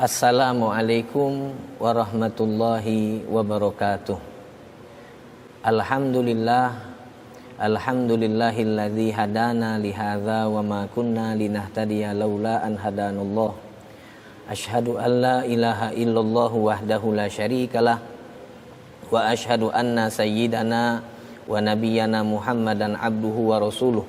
Assalamualaikum warahmatullahi wabarakatuh. Alhamdulillahilladzi hadana lihadza wa ma kunna linahtadiya laula an hadanallah. Asyhadu an la ilaha illallah wahdahu la syarikalah wa asyhadu anna sayyidana wa nabiyyana Muhammadan abduhu wa rasuluh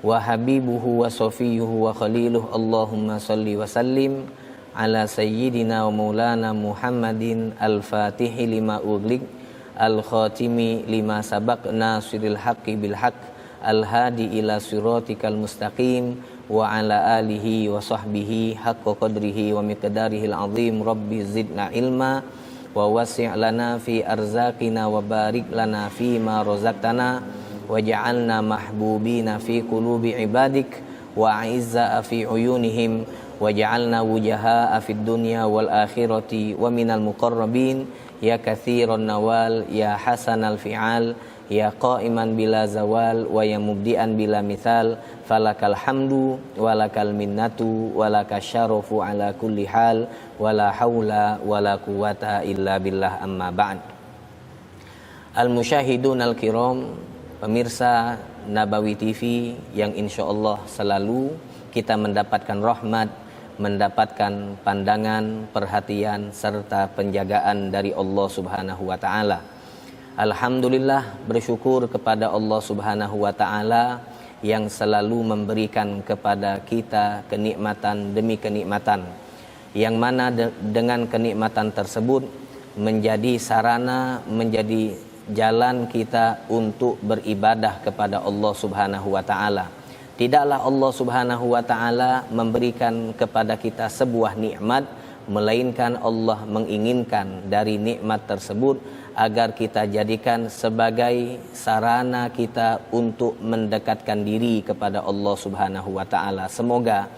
wa habibuhu wa safiyuhu wa khaliluh. Allahumma salli wa sallim ala sayyidina wa maulana Muhammadin al-fatihi lima ughliq al-khatimi lima sabaq nasiril haqqi bil haqq al-hadi ila siratikal mustaqim wa ala alihi wa sahbihi haqqa qadrihi wa miqdarihil azim. Rabbi zidna ilma wa wasi' lana fi arzaqina wa barik lana fi ma razaqtana waj'alna mahbubina fi qulubi ibadik wa a'izza fi uyunihim waj'alna wujaha'a fid dunya wal akhirati wa minal muqarrabin ya katsiran nawal ya hasanal fi'al ya qa'iman bila zawal wa ya mubdi'an bila mithal falakal hamdu walakal minnatu walakas syarafu ala kulli hal wala haula wala quwata illa billah. Amma ba'd. Al musyahidun al kiram, pemirsa Nabawi TV yang insyaallah selalu kita mendapatkan rahmat, mendapatkan pandangan, perhatian serta penjagaan dari Allah Subhanahu wa taala. Alhamdulillah, bersyukur kepada Allah Subhanahu wa taala yang selalu memberikan kepada kita kenikmatan demi kenikmatan, yang mana dengan kenikmatan tersebut menjadi sarana, menjadi jalan kita untuk beribadah kepada Allah Subhanahu wa taala. Tidaklah Allah Subhanahu wa taala memberikan kepada kita sebuah nikmat, melainkan Allah menginginkan dari nikmat tersebut agar kita jadikan sebagai sarana kita untuk mendekatkan diri kepada Allah Subhanahu wa taala. Semoga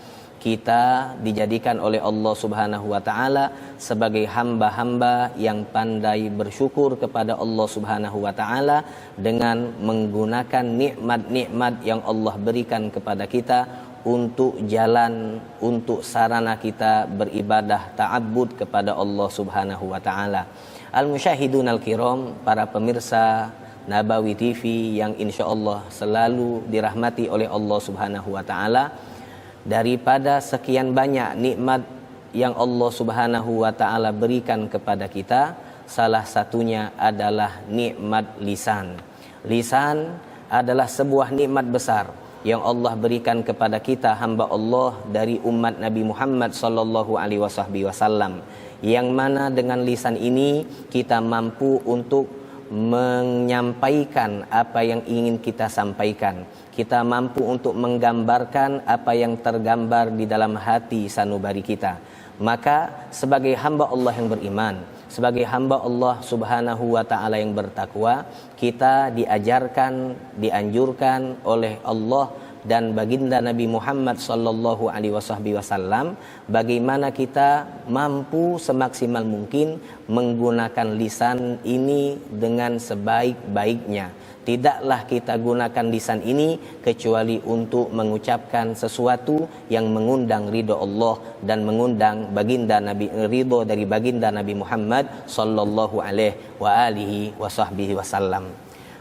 kita dijadikan oleh Allah Subhanahu wa taala sebagai hamba-hamba yang pandai bersyukur kepada Allah Subhanahu wa taala dengan menggunakan nikmat-nikmat yang Allah berikan kepada kita untuk jalan, untuk sarana kita beribadah ta'abbud kepada Allah Subhanahu wa taala. Al-musyahidun al-kiram, para pemirsa Nabawi TV yang insyaallah selalu dirahmati oleh Allah Subhanahu wa taala. Daripada sekian banyak nikmat yang Allah Subhanahu wa taala berikan kepada kita, salah satunya adalah nikmat lisan. Lisan adalah sebuah nikmat besar yang Allah berikan kepada kita hamba Allah dari umat Nabi Muhammad sallallahu alaihi wasallam, yang mana dengan lisan ini kita mampu untuk menyampaikan apa yang ingin kita sampaikan. Kita mampu untuk menggambarkan apa yang tergambar di dalam hati sanubari kita. Maka sebagai hamba Allah yang beriman, sebagai hamba Allah Subhanahu wa taala yang bertakwa, kita diajarkan, dianjurkan oleh Allah dan baginda Nabi Muhammad sallallahu alaihi wasallam bagaimana kita mampu semaksimal mungkin menggunakan lisan ini dengan sebaik-baiknya. Tidaklah kita gunakan lisan ini kecuali untuk mengucapkan sesuatu yang mengundang ridha Allah dan mengundang baginda Nabi, ridha dari baginda Nabi Muhammad sallallahu alaihi wasallam.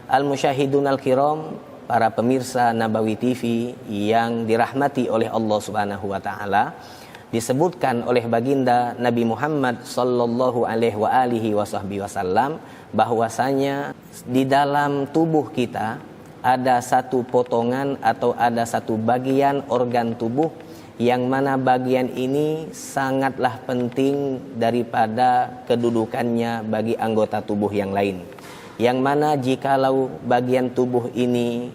Al-musyahidun al-kiram, para pemirsa Nabawi TV yang dirahmati oleh Allah Subhanahu wa taala, disebutkan oleh baginda Nabi Muhammad sallallahu alaihi wasallam bahwasanya di dalam tubuh kita ada satu potongan atau ada satu bagian organ tubuh yang mana bagian ini sangatlah penting daripada kedudukannya bagi anggota tubuh yang lain. Yang mana jikalau bagian tubuh ini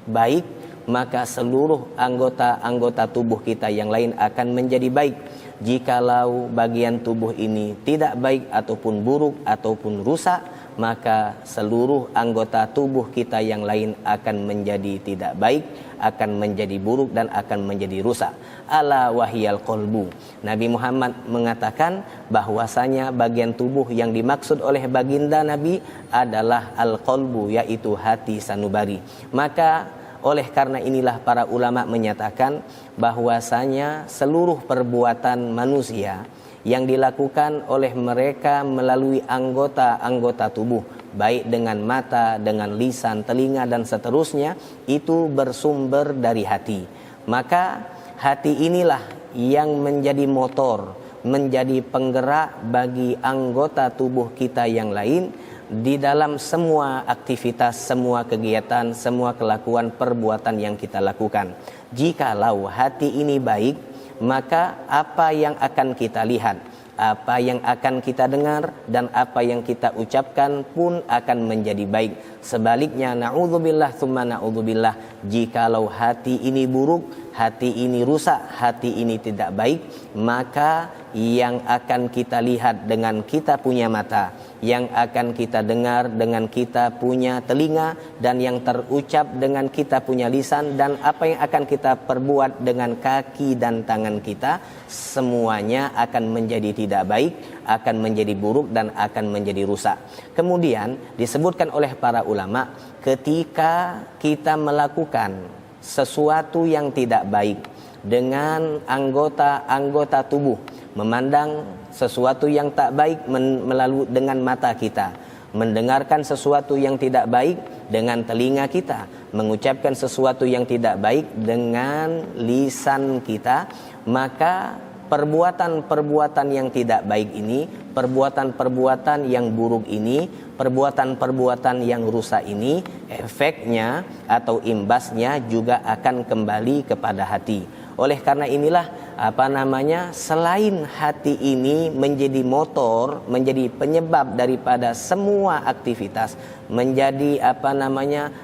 baik, maka seluruh anggota-anggota tubuh kita yang lain akan menjadi baik. Jikalau bagian tubuh ini tidak baik ataupun buruk ataupun rusak, maka seluruh anggota tubuh kita yang lain akan menjadi tidak baik, akan menjadi buruk dan akan menjadi rusak. Ala wahiyal qalbu. Nabi Muhammad mengatakan bahwasanya bagian tubuh yang dimaksud oleh baginda Nabi adalah al-qalbu, yaitu hati sanubari. Maka oleh karena inilah para ulama menyatakan bahwasanya seluruh perbuatan manusia yang dilakukan oleh mereka melalui anggota-anggota tubuh, baik dengan mata, dengan lisan, telinga dan seterusnya, itu bersumber dari hati. Maka hati inilah yang menjadi motor, menjadi penggerak bagi anggota tubuh kita yang lain di dalam semua aktivitas, semua kegiatan, semua kelakuan perbuatan yang kita lakukan. Jikalau hati ini baik, maka apa yang akan kita lihat, apa yang akan kita dengar, dan apa yang kita ucapkan pun akan menjadi baik. Sebaliknya, na'udzubillah tsumma na'udzubillah, jikalau hati ini buruk, hati ini rusak, hati ini tidak baik, maka yang akan kita lihat dengan kita punya mata, yang akan kita dengar dengan kita punya telinga, dan yang terucap dengan kita punya lisan, dan apa yang akan kita perbuat dengan kaki dan tangan kita, semuanya akan menjadi tidak baik, akan menjadi buruk, dan akan menjadi rusak. Kemudian disebutkan oleh para ulama, ketika kita melakukan sesuatu yang tidak baik dengan anggota-anggota tubuh, memandang sesuatu yang tak baik melalui dengan mata kita, mendengarkan sesuatu yang tidak baik dengan telinga kita, mengucapkan sesuatu yang tidak baik dengan lisan kita, maka perbuatan-perbuatan yang tidak baik ini, perbuatan-perbuatan yang buruk ini, perbuatan-perbuatan yang rusak ini, efeknya atau imbasnya juga akan kembali kepada hati. Oleh karena inilah selain hati ini menjadi motor, menjadi penyebab daripada semua aktivitas, menjadi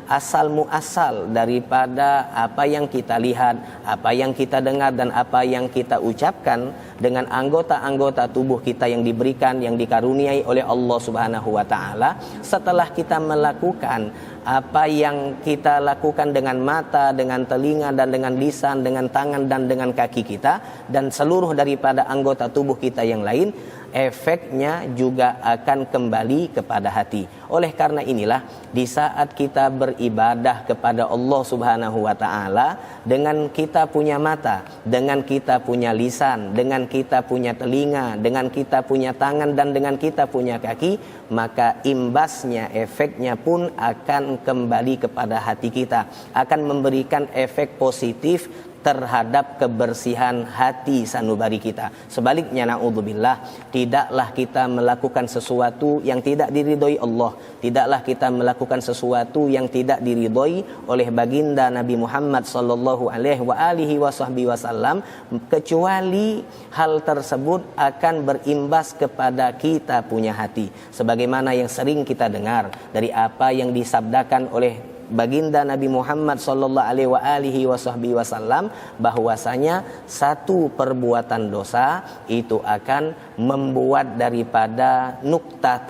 asal muasal daripada apa yang kita lihat, apa yang kita dengar, dan apa yang kita ucapkan dengan anggota-anggota tubuh kita yang diberikan, yang dikaruniai oleh Allah Subhanahu wa taala. Setelah kita melakukan apa yang kita lakukan dengan mata, dengan telinga, dan dengan lisan, dengan tangan, dan dengan kaki kita, dan seluruh daripada anggota tubuh kita yang lain, efeknya juga akan kembali kepada hati. Oleh karena inilah, di saat kita beribadah kepada Allah Subhanahu wa taala, dengan kita punya mata, dengan kita punya lisan, dengan kita punya telinga, dengan kita punya tangan, dan dengan kita punya kaki, maka imbasnya, efeknya pun akan kembali kepada hati kita, akan memberikan efek positif terhadap kebersihan hati sanubari kita. Sebaliknya, na'udzubillah, tidaklah kita melakukan sesuatu yang tidak diridhoi Allah, tidaklah kita melakukan sesuatu yang tidak diridhoi oleh baginda Nabi Muhammad sallallahu alaihi wasallam, kecuali hal tersebut akan berimbas kepada kita punya hati. Sebagaimana yang sering kita dengar dari apa yang disabdakan oleh baginda Nabi Muhammad sallallahu alaihi wasallam, bahwasanya satu perbuatan dosa itu akan membuat daripada nuktah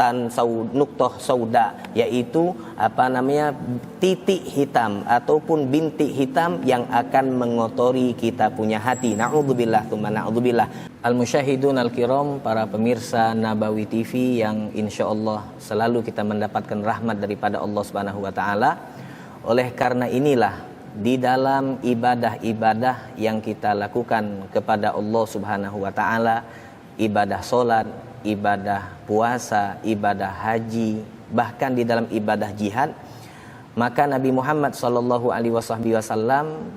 sauda, yaitu titik hitam ataupun bintik hitam yang akan mengotori kita punya hati. Na'udzubillah tsumma na'udzubillah. Al-musyahidun al-kiram, para pemirsa Nabawi TV yang insyaallah selalu kita mendapatkan rahmat daripada Allah Subhanahu wa taala. Oleh karena inilah, di dalam ibadah-ibadah yang kita lakukan kepada Allah Subhanahu wa taala, ibadah solat, ibadah puasa, ibadah haji, bahkan di dalam ibadah jihad, maka Nabi Muhammad sallallahu alaihi wasallam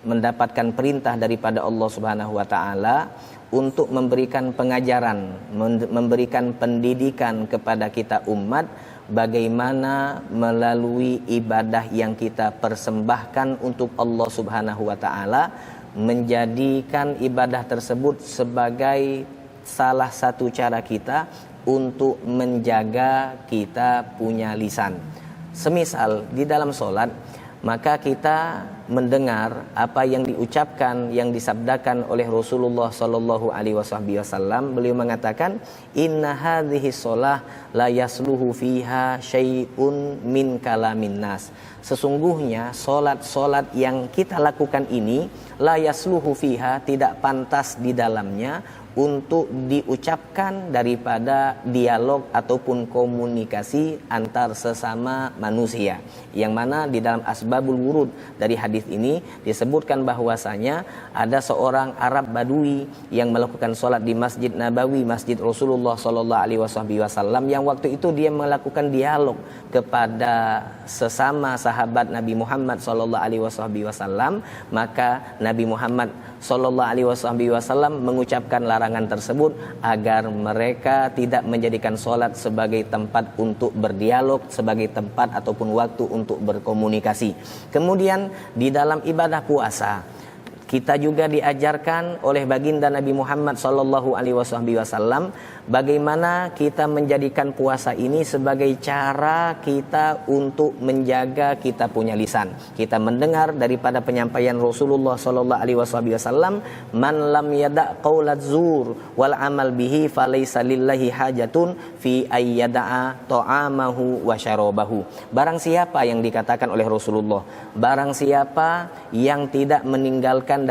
mendapatkan perintah daripada Allah Subhanahu wa taala untuk memberikan pengajaran, memberikan pendidikan kepada kita umat, bagaimana melalui ibadah yang kita persembahkan untuk Allah Subhanahu wa taala, menjadikan ibadah tersebut sebagai salah satu cara kita untuk menjaga kita punya lisan. Semisal di dalam solat, maka kita mendengar apa yang diucapkan, yang disabdakan oleh Rasulullah sallallahu alaihi wasallam. Beliau mengatakan, inna hadhihi shalah la yasluhu fiha syai'un min kalamin nas. Sesungguhnya solat yang kita lakukan ini, la yasluhu fiha, tidak pantas di dalamnya untuk diucapkan daripada dialog ataupun komunikasi antar sesama manusia, yang mana di dalam asbabul wurud dari hadis hadis ini disebutkan bahwasanya ada seorang Arab Badui yang melakukan sholat di Masjid Nabawi, Masjid Rasulullah Sallallahu Alaihi Wasallam, yang waktu itu dia melakukan dialog kepada sesama sahabat Nabi Muhammad Sallallahu Alaihi Wasallam. Maka Nabi Muhammad Sallallahu Alaihi Wasallam mengucapkan larangan tersebut agar mereka tidak menjadikan sholat sebagai tempat untuk berdialog, sebagai tempat ataupun waktu untuk berkomunikasi. Kemudian di dalam ibadah puasa kita juga diajarkan oleh baginda Nabi Muhammad Sallallahu Alaihi Wasallam bagaimana kita menjadikan puasa ini sebagai cara kita untuk menjaga kita punya lisan. Kita mendengar daripada penyampaian Rasulullah Sallallahu Alaihi Wasallam, man lam yada' qaulat zur wal amal bihi falaysa lillahi hajatun fi ayyada'a ta'amahu wa syarabahu. Barang siapa yang dikatakan oleh Rasulullah, barang siapa yang tidak meninggalkan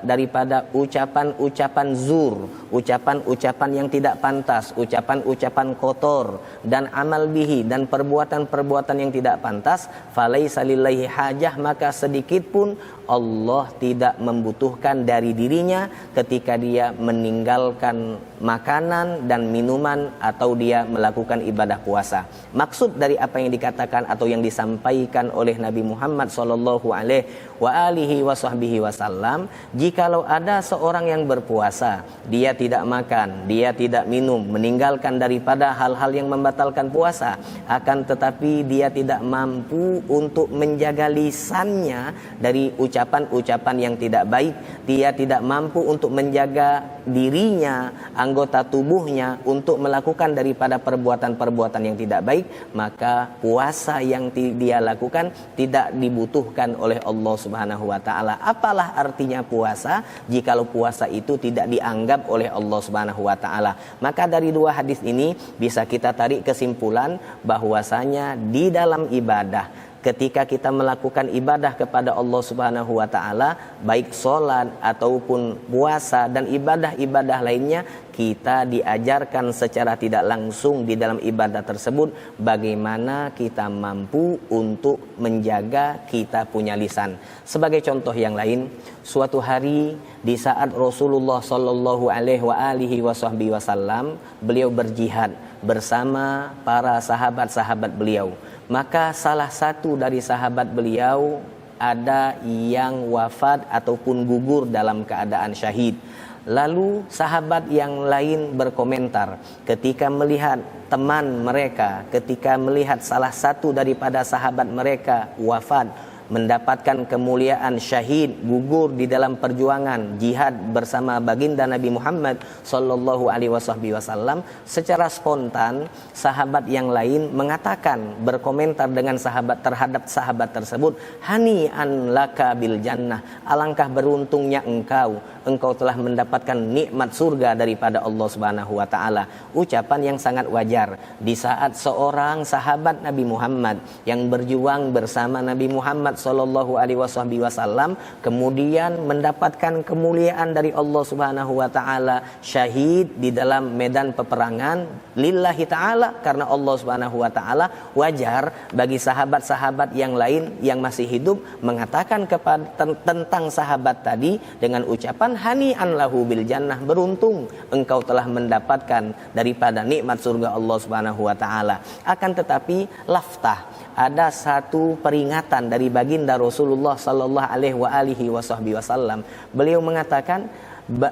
daripada ucapan-ucapan zur, ucapan-ucapan yang tidak pantas, ucapan-ucapan kotor, dan amal bihi, dan perbuatan-perbuatan yang tidak pantas, falaisa lillahi hajah, maka sedikit pun Allah tidak membutuhkan dari dirinya ketika dia meninggalkan makanan dan minuman atau dia melakukan ibadah puasa. Maksud dari apa yang dikatakan atau yang disampaikan oleh Nabi Muhammad sallallahu alaihi wasallam, jikalau ada seorang yang berpuasa, dia tidak makan, dia tidak minum, meninggalkan daripada hal-hal yang membatalkan puasa, akan tetapi dia tidak mampu untuk menjaga lisannya dari ucapan-ucapan yang tidak baik, dia tidak mampu untuk menjaga dirinya, anggota tubuhnya untuk melakukan daripada perbuatan-perbuatan yang tidak baik, maka puasa yang dia lakukan tidak dibutuhkan oleh Allah Subhanahu wa taala. Apalah artinya puasa jikalau puasa itu tidak dianggap oleh Allah Subhanahu wa taala? Maka dari dua hadis ini bisa kita tarik kesimpulan bahwasanya di dalam ibadah, ketika kita melakukan ibadah kepada Allah Subhanahu wa taala, baik sholat ataupun puasa dan ibadah-ibadah lainnya, kita diajarkan secara tidak langsung di dalam ibadah tersebut bagaimana kita mampu untuk menjaga kita punya lisan. Sebagai contoh yang lain, suatu hari di saat Rasulullah sallallahu alaihi wasallam beliau berjihad bersama para sahabat-sahabat beliau. Maka salah satu dari sahabat beliau ada yang wafat ataupun gugur dalam keadaan syahid. Lalu sahabat yang lain berkomentar ketika melihat teman mereka, ketika melihat salah satu daripada sahabat mereka wafat, mendapatkan kemuliaan syahid, gugur di dalam perjuangan jihad bersama baginda Nabi Muhammad sallallahu alaihi wasallam, secara spontan sahabat yang lain mengatakan, berkomentar dengan terhadap sahabat tersebut, hani'an laka bil jannah, alangkah beruntungnya engkau telah mendapatkan nikmat surga daripada Allah Subhanahu wa taala. Ucapan yang sangat wajar di saat seorang sahabat Nabi Muhammad yang berjuang bersama Nabi Muhammad sallallahu alaihi wasallam kemudian mendapatkan kemuliaan dari Allah Subhanahu wa taala, syahid di dalam medan peperangan lillahi taala karena Allah Subhanahu wa taala. Wajar bagi sahabat-sahabat yang lain yang masih hidup mengatakan tentang sahabat tadi dengan ucapan hani'an lahu bil jannah, beruntung engkau telah mendapatkan daripada nikmat surga Allah Subhanahu wa taala. Akan tetapi laftah, ada satu peringatan dari baginda Rasulullah sallallahu alaihi wasallam. Beliau mengatakan,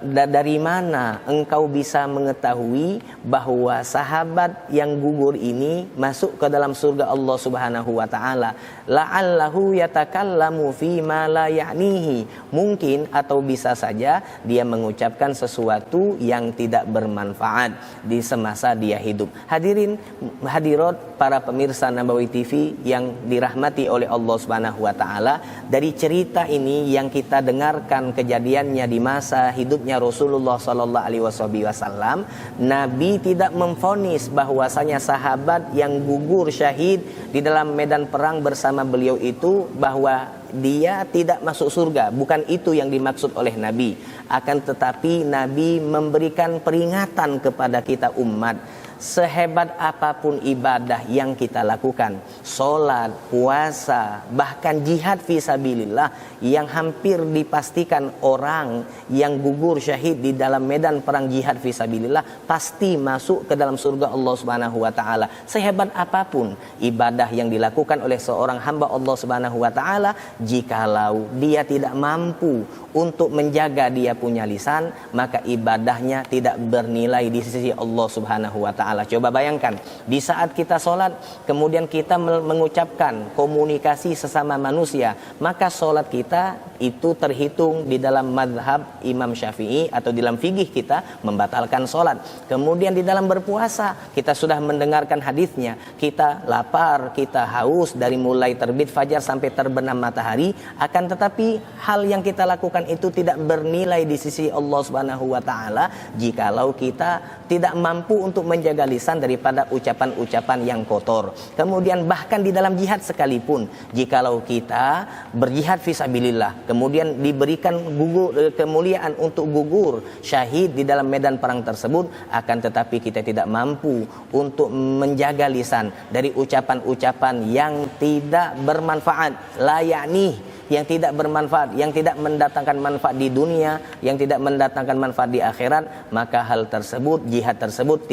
dari mana engkau bisa mengetahui bahwa sahabat yang gugur ini masuk ke dalam surga Allah Subhanahu wa taala? La'allahu yatakallamu fi ma la ya'nihi. Mungkin atau bisa saja dia mengucapkan sesuatu yang tidak bermanfaat di semasa dia hidup. Hadirin hadirat para pemirsa Nabawi TV yang dirahmati oleh Allah Subhanahu wa taala, dari cerita ini yang kita dengarkan kejadiannya di masa hidupnya Rasulullah sallallahu alaihi wasallam, Nabi tidak memvonis bahwasanya sahabat yang gugur syahid di dalam medan perang bersama beliau itu bahwa dia tidak masuk surga. Bukan itu yang dimaksud oleh Nabi. Akan tetapi Nabi memberikan peringatan kepada kita umat. sehebat apapun ibadah yang kita lakukan, solat, puasa, bahkan jihad fisabilillah yang hampir dipastikan orang yang gugur syahid di dalam medan perang jihad fisabilillah pasti masuk ke dalam surga Allah Subhanahu wa taala. Sehebat apapun ibadah yang dilakukan oleh seorang hamba Allah Subhanahu wa taala, jikalau dia tidak mampu untuk menjaga dia punya lisan, maka ibadahnya tidak bernilai di sisi Allah Subhanahu wa taala. Coba bayangkan, di saat kita sholat kemudian kita mengucapkan komunikasi sesama manusia, maka sholat kita itu terhitung di dalam madhab Imam Syafi'i atau di dalam fikih kita membatalkan sholat. Kemudian di dalam berpuasa kita sudah mendengarkan hadisnya, kita lapar, kita haus dari mulai terbit fajar sampai terbenam matahari, akan tetapi hal yang kita lakukan itu tidak bernilai di sisi Allah Subhanahu wa taala jikalau kita tidak mampu untuk menjaga lisan daripada ucapan-ucapan yang kotor. Kemudian bahkan di dalam jihad sekalipun, jikalau kita berjihad fisabilillah kemudian diberikan kemuliaan untuk gugur syahid di dalam medan perang tersebut, akan tetapi kita tidak mampu untuk menjaga lisan dari ucapan-ucapan yang tidak bermanfaat, la yakni, yang tidak bermanfaat, yang tidak mendatangkan manfaat di dunia, yang tidak mendatangkan manfaat di akhirat, maka hal tersebut, jihad tersebut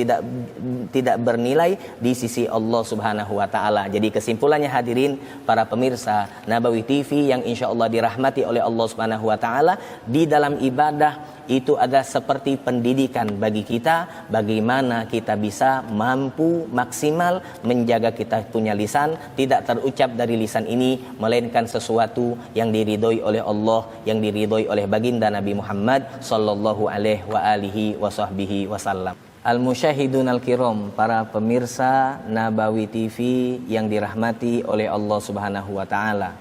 tidak bernilai di sisi Allah Subhanahu wa taala. Jadi kesimpulannya hadirin para pemirsa Nabawi TV yang insyaallah dirahmati oleh Allah Subhanahu wa taala, di dalam ibadah itu ada seperti pendidikan bagi kita, bagaimana kita bisa mampu maksimal menjaga kita punya lisan, tidak terucap dari lisan ini melainkan sesuatu yang diridhoi oleh Allah, yang diridhoi oleh baginda Nabi Muhammad sallallahu alaihi wa alihi wasahbihi wasallam. Al-musyahidun al-kiram, para pemirsa Nabawi TV yang dirahmati oleh Allah Subhanahu wa taala.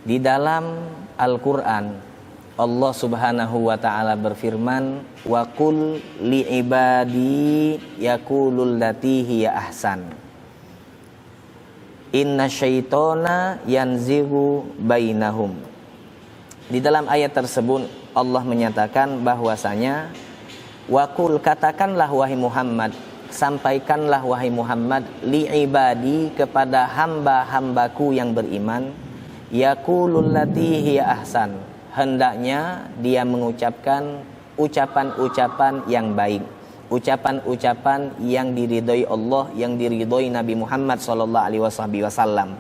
Di dalam Al-Qur'an Allah Subhanahu wa taala berfirman, wa qul li ibadi yaqulul lati hiya ahsan inna syaitona yanzighu bainahum. Di dalam ayat tersebut Allah menyatakan bahwasanya wa qul, katakanlah wahai Muhammad, sampaikanlah wahai Muhammad, li ibadi, kepada hamba-hambaku yang beriman, yaqulul lati hiya ahsan, hendaknya dia mengucapkan ucapan-ucapan yang baik, ucapan-ucapan yang diridhoi Allah, yang diridhoi Nabi Muhammad sallallahu alaihi wasallam.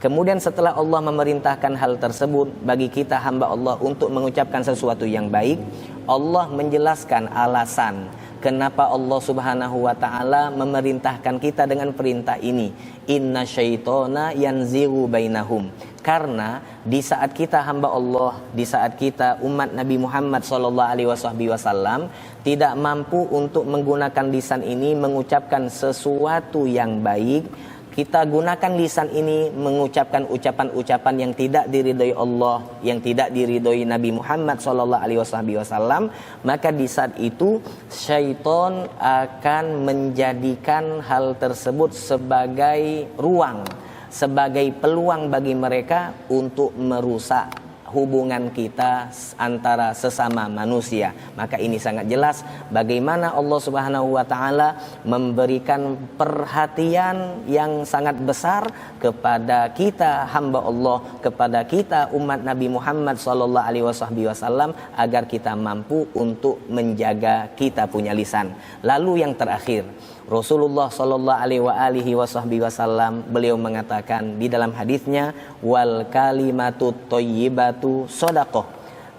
Kemudian setelah Allah memerintahkan hal tersebut bagi kita hamba Allah untuk mengucapkan sesuatu yang baik, Allah menjelaskan alasan kenapa Allah Subhanahu wa taala memerintahkan kita dengan perintah ini, inna syaitona yanzighu bainahum. Karena di saat kita hamba Allah, di saat kita umat Nabi Muhammad sallallahu alaihi wasallam tidak mampu untuk menggunakan lisan ini mengucapkan sesuatu yang baik, kita gunakan lisan ini mengucapkan ucapan-ucapan yang tidak diridhoi Allah, yang tidak diridhoi Nabi Muhammad sallallahu alaihi wasallam, maka di saat itu syaitan akan menjadikan hal tersebut sebagai ruang, sebagai peluang bagi mereka untuk merusak hubungan kita antara sesama manusia. Maka ini sangat jelas bagaimana Allah Subhanahu wa taala memberikan perhatian yang sangat besar kepada kita hamba Allah, kepada kita umat Nabi Muhammad sallallahu alaihi wasallam, agar kita mampu untuk menjaga kita punya lisan. Lalu yang terakhir, Rasulullah sallallahu alaihi wasallam beliau mengatakan di dalam hadisnya, wal kalimatut thayyibatu shadaqah.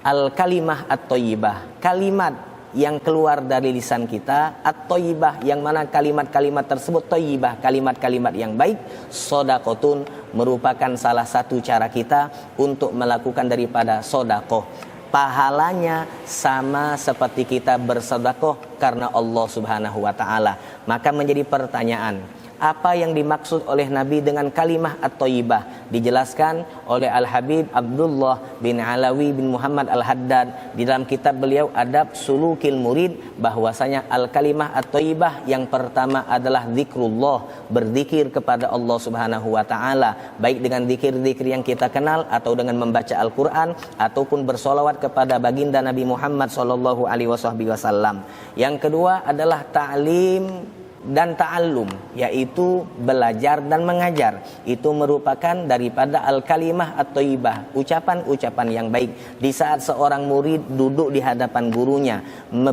Al kalimah at-thayyibah, kalimat yang keluar dari lisan kita, at-thayyibah, yang mana kalimat-kalimat tersebut thayyibah, kalimat-kalimat yang baik, shadaqatun, merupakan salah satu cara kita untuk melakukan daripada sedekah. Pahalanya sama seperti kita bersedekah karena Allah Subhanahu wa taala. Maka menjadi pertanyaan, apa yang dimaksud oleh Nabi dengan kalimah at-thayyibah? Dijelaskan oleh Al-Habib Abdullah bin Alawi bin Muhammad Al-Haddad di dalam kitab beliau Adab Sulukil Murid, bahwasanya al-kalimah at-thayyibah yang pertama adalah zikrullah, berzikir kepada Allah Subhanahu wa taala, baik dengan zikir-zikir yang kita kenal atau dengan membaca Al-Qur'an ataupun bersolawat kepada baginda Nabi Muhammad sallallahu alaihi wasallam. Yang kedua adalah ta'lim dan ta'allum, yaitu belajar dan mengajar. Itu merupakan daripada al-kalimah at-thayyibah, ucapan-ucapan yang baik. Di saat seorang murid duduk di hadapan gurunya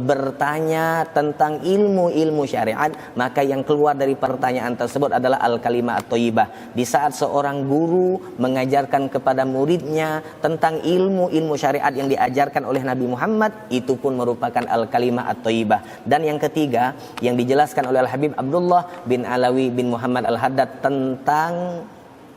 bertanya tentang ilmu-ilmu syariat, maka yang keluar dari pertanyaan tersebut adalah al-kalimah at-thayyibah. Di saat seorang guru mengajarkan kepada muridnya tentang ilmu-ilmu syariat yang diajarkan oleh Nabi Muhammad, itu pun merupakan al-kalimah at-thayyibah. Dan yang ketiga yang dijelaskan oleh Al-Habib Abdullah bin Alawi bin Muhammad Al-Haddad tentang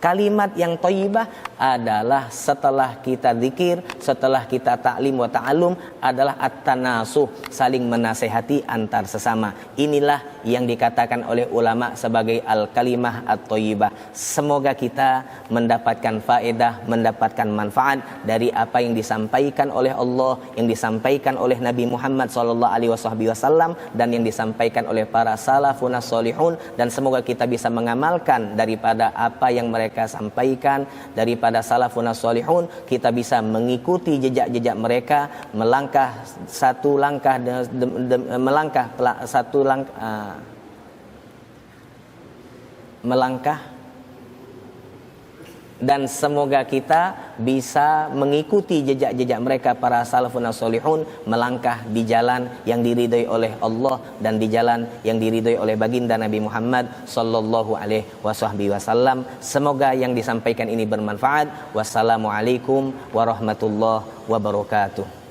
kalimat yang thayyibah adalah setelah kita zikir, setelah kita ta'lim wa ta'allum, adalah at-tanasuh, saling menasehati antar sesama. Inilah yang dikatakan oleh ulama sebagai al-kalimah at-thayyibah. Semoga kita mendapatkan faedah, mendapatkan manfaat dari apa yang disampaikan oleh Allah, yang disampaikan oleh Nabi Muhammad SAW, dan yang disampaikan oleh para salafun salihun, dan semoga kita bisa mengamalkan daripada apa yang mereka sampaikan daripada salafun salihun. Kita bisa mengikuti jejak-jejak mereka, melangkah satu langkah melangkah, dan semoga kita bisa mengikuti jejak-jejak mereka para salafun salihun, melangkah di jalan yang diridhai oleh Allah dan di jalan yang diridhai oleh baginda Nabi Muhammad sallallahu alaihi wasallam. Semoga yang disampaikan ini bermanfaat. Wassalamualaikum warahmatullahi wabarakatuh.